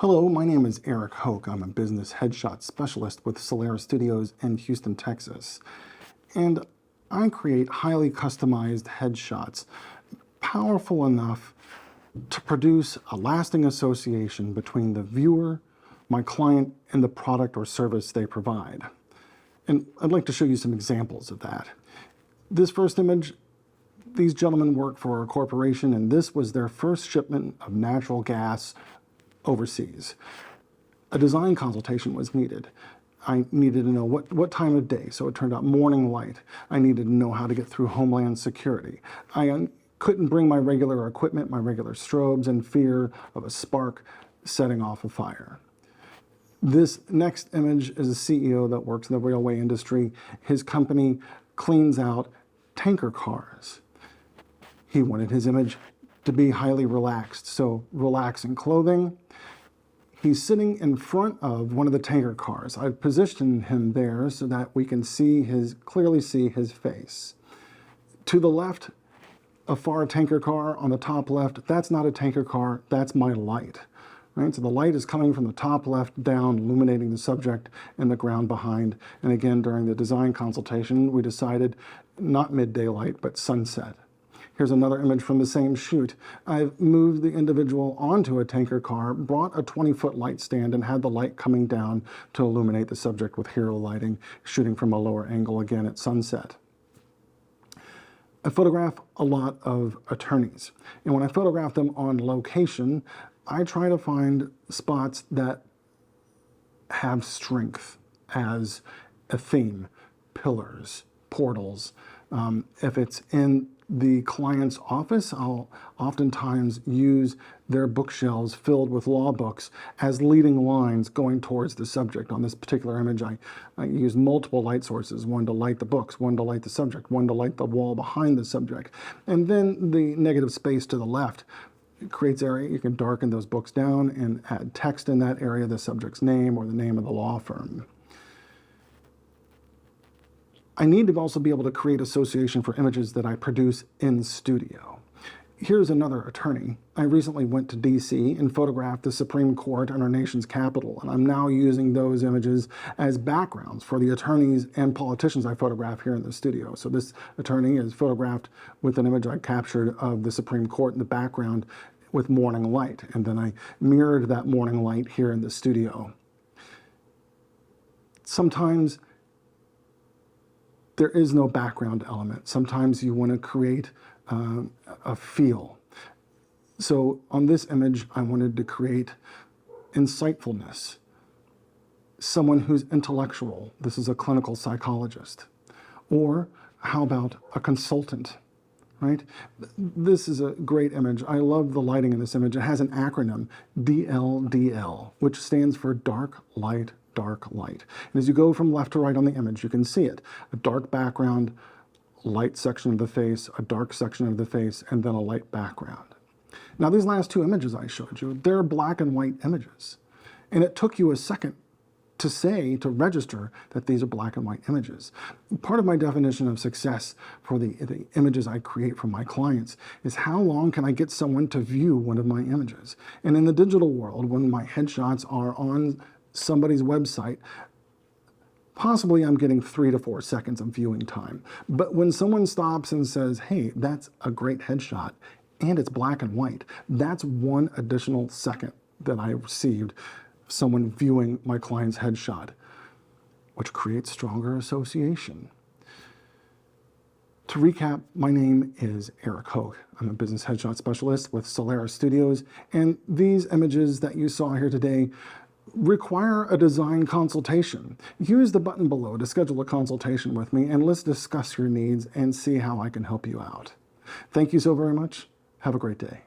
Hello, my name is Eric Hoke. I'm a business headshot specialist with Solaris Studios in Houston, Texas. And I create highly customized headshots, powerful enough to produce a lasting association between the viewer, my client, and the product or service they provide. And I'd like to show you some examples of that. This first image, these gentlemen work for a corporation, and this was their first shipment of natural gas overseas. A design consultation was needed. I needed to know what time of day, so it turned out morning light. I needed to know how to get through Homeland Security. I couldn't bring my regular equipment, my regular strobes, in fear of a spark setting off a fire. This next image is a CEO that works in the railway industry. His company cleans out tanker cars. He wanted his image to be highly relaxed, so relaxing clothing. He's sitting in front of one of the tanker cars. I've positioned him there so that we can clearly see his face. To the left, a far tanker car. On the top left, that's not a tanker car, that's my light. Right? So the light is coming from the top left down, illuminating the subject and the ground behind. And again, during the design consultation, we decided not midday light, but sunset. Here's another image from the same shoot. I've moved the individual onto a tanker car, brought a 20-foot light stand, and had the light coming down to illuminate the subject with hero lighting, shooting from a lower angle again at sunset. I photograph a lot of attorneys, and when I photograph them on location, I try to find spots that have strength as a theme, pillars, portals. If it's in the client's office, I'll oftentimes use their bookshelves filled with law books as leading lines going towards the subject. On this particular image, I use multiple light sources, one to light the books, one to light the subject, one to light the wall behind the subject. And then the negative space to the left creates area. You can darken those books down and add text in that area, the subject's name or the name of the law firm. I need to also be able to create association for images that I produce in studio. Here's another attorney. I recently went to DC and photographed the Supreme Court and our nation's capital, and I'm now using those images as backgrounds for the attorneys and politicians I photograph here in the studio. So this attorney is photographed with an image I captured of the Supreme Court in the background with morning light, and then I mirrored that morning light here in the studio. Sometimes there is no background element. Sometimes you want to create a feel. So on this image, I wanted to create insightfulness, someone who's intellectual. This is a clinical psychologist. Or how about a consultant, right? This is a great image. I love the lighting in this image. It has an acronym, DLDL, which stands for dark light, dark light. And as you go from left to right on the image, you can see it. A dark background, light section of the face, a dark section of the face, and then a light background. Now these last two images I showed you, they're black and white images. And it took you a second to register that these are black and white images. Part of my definition of success for the images I create for my clients is how long can I get someone to view one of my images? And in the digital world, when my headshots are on somebody's website, possibly I'm getting 3 to 4 seconds of viewing time. But when someone stops and says, hey, that's a great headshot, and it's black and white, that's one additional second that I received someone viewing my client's headshot, which creates stronger association. To recap, my name is Eric Hoke. I'm a business headshot specialist with Solaris Studios, and these images that you saw here today require a design consultation. Use the button below to schedule a consultation with me, and let's discuss your needs and see how I can help you out. Thank you so very much. Have a great day.